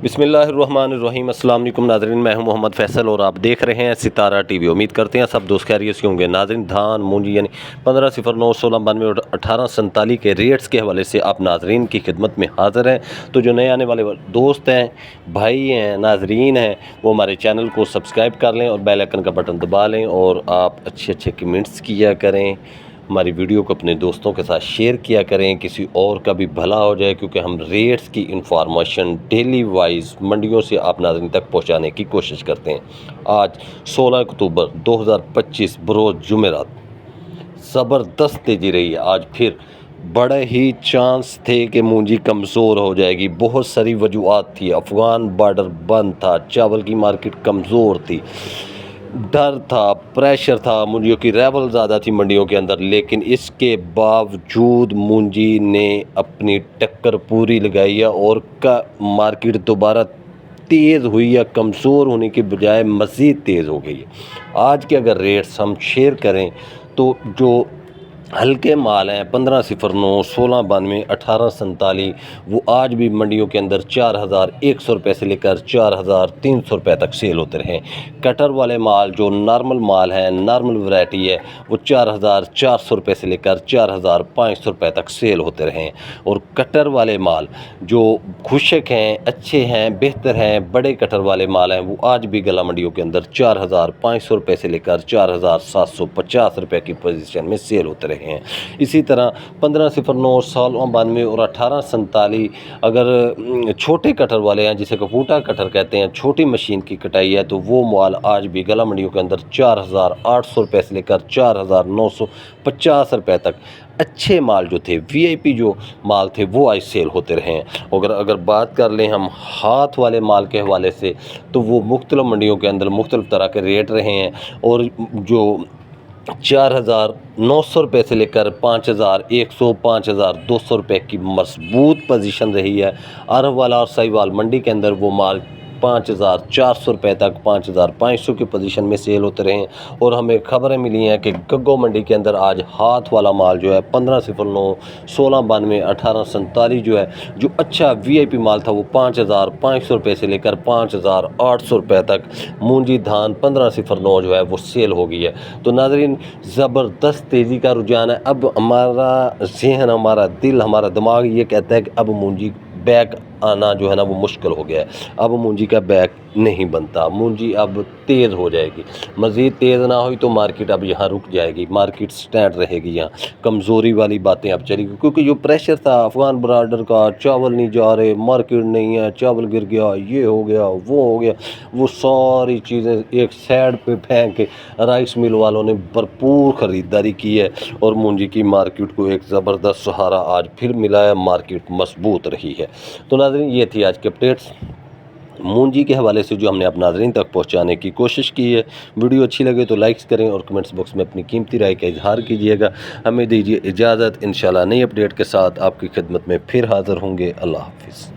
बिस्मिल्लाहिर्रहमानिर्रहीम। अस्सलाम वालेकुम नाज़रीन, मैं हूं मोहम्मद फैसल और आप देख रहे हैं सितारा टीवी। उम्मीद करते हैं सब दोस्त खैरियत से होंगे। नाज़रीन, धान मूंजी यानी 1509 1692 और 1847 के रेट्स के हवाले से आप नाज़रीन की खिदमत में हाज़िर हैं। तो जो नए आने वाले दोस्त हैं, भाई हैं, नाज़रीन हैं, वो हमारे चैनल को सब्सक्राइब कर लें और बेल आइकन का बटन दबा लें और आप अच्छे कमेंट्स किया करें। हमारी वीडियो को अपने दोस्तों के साथ शेयर किया करें, किसी और का भी भला हो जाए, क्योंकि हम रेट्स की इंफॉर्मेशन डेली वाइज मंडियों से आप नाज़रीन तक पहुंचाने की कोशिश करते हैं। आज 16 अक्टूबर 2025 बरोज़ जुमेरात ज़बरदस्त तेज़ी रही है। आज फिर बड़े ही चांस थे कि मूंजी कमज़ोर हो जाएगी। बहुत सारी वजूहात थी। अफ़गान बॉर्डर बंद था, चावल की मार्केट कमज़ोर थी, डर था, प्रेशर था, मूंजियों की रेवल ज़्यादा थी मंडियों के अंदर। लेकिन इसके बावजूद मूंजी ने अपनी टक्कर पूरी लगाई है और मार्केट दोबारा तेज़ हुई या कमज़ोर होने के बजाय मज़ीद तेज़ हो गई है। आज के अगर रेट्स हम शेयर करें तो जो हल्के माल हैं 1509 1692 1847 वो आज भी मंडियों के अंदर 4100 रुपये से लेकर 4300 रुपये तक सेल होते रहे। कटर वाले माल जो नॉर्मल माल है, नॉर्मल वैरायटी है, वो 4400 रुपये से लेकर 4500 रुपये तक सेल होते रहे। और कटर वाले माल जो खुशक हैं, अच्छे हैं, बेहतर हैं, बड़े कटर वाले माल हैं, वो आज भी गला मंडियों के अंदर 4500 रुपये से लेकर 4750 रुपये की पोजीशन में सेल होते रहे हैं। इसी तरह 1509 1692 और 1847 अगर छोटे कटर वाले हैं, जिसे कपूटा कटर कहते हैं, छोटी मशीन की कटाई है, तो वो माल आज भी गला मंडियों के अंदर 4800 रुपये से लेकर 4950 रुपये तक अच्छे माल जो थे, वीआईपी जो माल थे, वो आज सेल होते रहे हैं। अगर बात कर लें हम हाथ वाले माल के हवाले से, तो वो मुख्तलिफ मंडियों के अंदर मुख्तलिफ तरह के रेट रहे हैं। और जो 4900 रुपये से लेकर 5100 5200 रुपये की मजबूत पोजीशन रही है। अरब वाला और साहिवाल मंडी के अंदर वो माल 5400 रुपये तक 5500 की पोजीशन में सेल होते रहे हैं। और हमें खबरें मिली हैं कि गग्गो मंडी के अंदर आज हाथ वाला माल जो है 1509 1692 1847 जो है, जो अच्छा वीआईपी माल था, वो 5500 रुपये से लेकर 5800 रुपये तक मूंजी धान 1509 जो है वो सेल हो गई है। तो नाज़रीन, ज़बरदस्त तेज़ी का रुझान है। अब हमारा ज़हन, हमारा दिल, हमारा दिमाग ये कहता है कि अब मूंजी बैक आना जो है ना वो मुश्किल हो गया है। अब मूंजी का बैक नहीं बनता, मूंजी अब तेज़ हो जाएगी। मज़ीद तेज़ ना हुई तो मार्केट अब यहाँ रुक जाएगी, मार्केट स्टैंड रहेगी, यहाँ कमज़ोरी वाली बातें अब चलेगी। क्योंकि जो प्रेशर था अफ़गान बॉर्डर का, चावल नहीं जा रहे, मार्केट नहीं है, चावल गिर गया, ये हो गया, वो हो गया, वो सारी चीज़ें एक साइड पे फेंक के राइस मिल वालों ने भरपूर ख़रीदारी की है और मूंजी की मार्केट को एक ज़बरदस्त सहारा आज फिर मिला है, मार्केट मजबूत रही है। तो नाज़रीन, ये थी आज के अपडेट्स मूंजी के हवाले से जो हमने आप नाज़रीन तक पहुंचाने की कोशिश की है। वीडियो अच्छी लगे तो लाइक्स करें और कमेंट्स बॉक्स में अपनी कीमती राय का इजहार कीजिएगा। हमें दीजिए इजाज़त। इंशाल्लाह नई अपडेट के साथ आपकी खिदमत में फिर हाज़िर होंगे। अल्लाह हाफ़िज़।